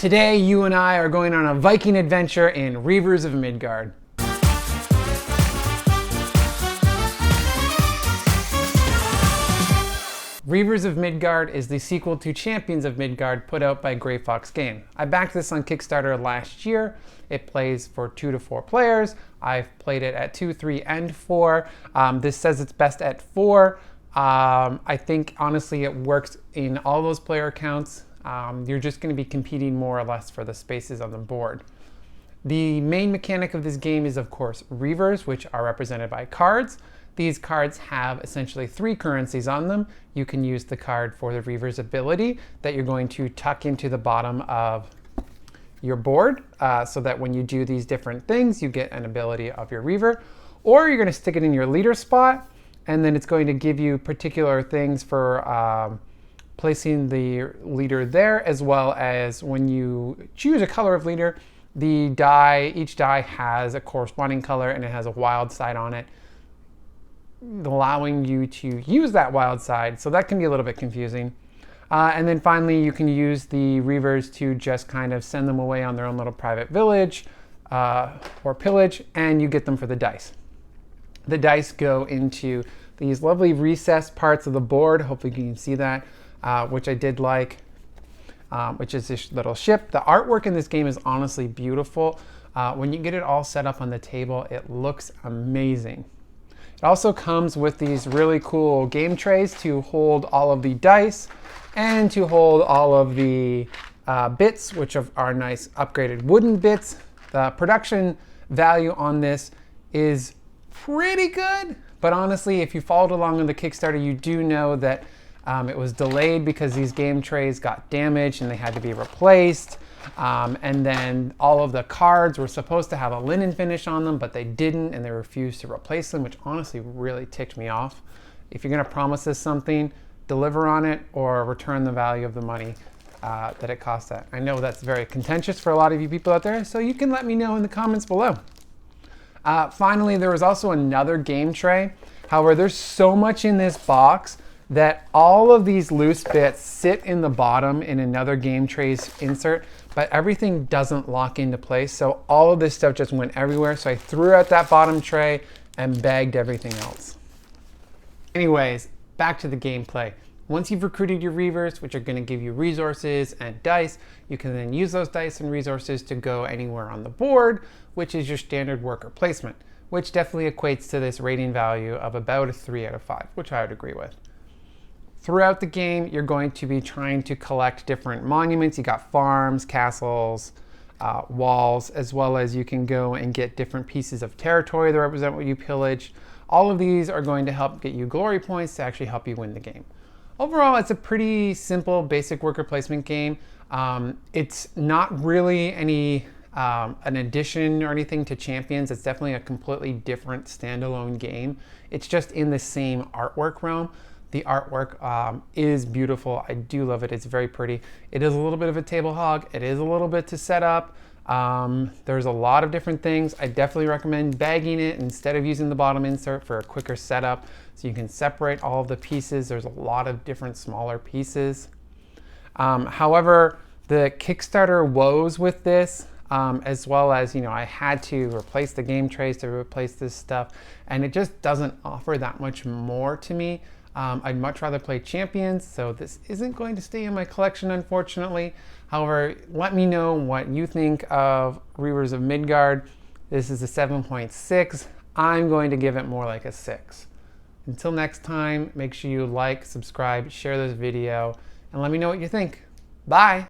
Today, you and I are going on a Viking adventure in Reavers of Midgard. Reavers of Midgard is the sequel to Champions of Midgard put out by Grey Fox Game. I backed this on Kickstarter last year. It plays for 2 to 4 players. I've played it at 2, 3, and 4. This says it's best at 4. I think honestly it works in all those player counts. You're just going to be competing more or less for the spaces on the board. The main mechanic of this game is, of course, Reavers, which are represented by cards. These cards have essentially 3 currencies on them. You can use the card for the Reaver's ability that you're going to tuck into the bottom of your board so that when you do these different things, you get an ability of your Reaver. Or you're going to stick it in your leader spot, and then it's going to give you particular things for placing the leader there, as well as when you choose a color of leader, each die has a corresponding color and it has a wild side on it, allowing you to use that wild side. So that can be a little bit confusing. And then finally, you can use the Reavers to just kind of send them away on their own little private village or pillage, and you get them for the dice. The dice go into these lovely recessed parts of the board. Hopefully you can see that, which I did like, which is this little ship. The artwork in this game is honestly beautiful. When you get it all set up on the table, it looks amazing. It also comes with these really cool game trays to hold all of the dice and to hold all of the bits, which are nice upgraded wooden bits. The production value on this is pretty good, but honestly, if you followed along on the Kickstarter, you do know that it was delayed because these game trays got damaged and they had to be replaced. And then all of the cards were supposed to have a linen finish on them, but they didn't, and they refused to replace them, which honestly really ticked me off. If you're going to promise us something, deliver on it or return the value of the money that it cost that. I know that's very contentious for a lot of you people out there, so you can let me know in the comments below. Finally, there was also another game tray. However, there's so much in this box that all of these loose bits sit in the bottom in another game tray's insert, but everything doesn't lock into place. So all of this stuff just went everywhere. So I threw out that bottom tray and bagged everything else. Anyways, back to the gameplay. Once you've recruited your Reavers, which are going to give you resources and dice, you can then use those dice and resources to go anywhere on the board, which is your standard worker placement, which definitely equates to this rating value of about a 3 out of 5, which I would agree with. Throughout the game, you're going to be trying to collect different monuments. You got farms, castles, walls, as well as you can go and get different pieces of territory that represent what you pillaged. All of these are going to help get you glory points to actually help you win the game. Overall, it's a pretty simple, basic worker placement game. It's not really an addition or anything to Champions. It's definitely a completely different standalone game. It's just in the same artwork realm. The artwork is beautiful. I do love it. It's very pretty. It is a little bit of a table hog. It is a little bit to set up. There's a lot of different things. I definitely recommend bagging it instead of using the bottom insert for a quicker setup, so you can separate all of the pieces. There's a lot of different smaller pieces. However, the Kickstarter woes with this, as well as, I had to replace the game trays to replace this stuff, and it just doesn't offer that much more to me. I'd much rather play Champions, so this isn't going to stay in my collection, unfortunately. However, let me know what you think of Reavers of Midgard. This is a 7.6. I'm going to give it more like a 6. Until next time, make sure you like, subscribe, share this video, and let me know what you think. Bye!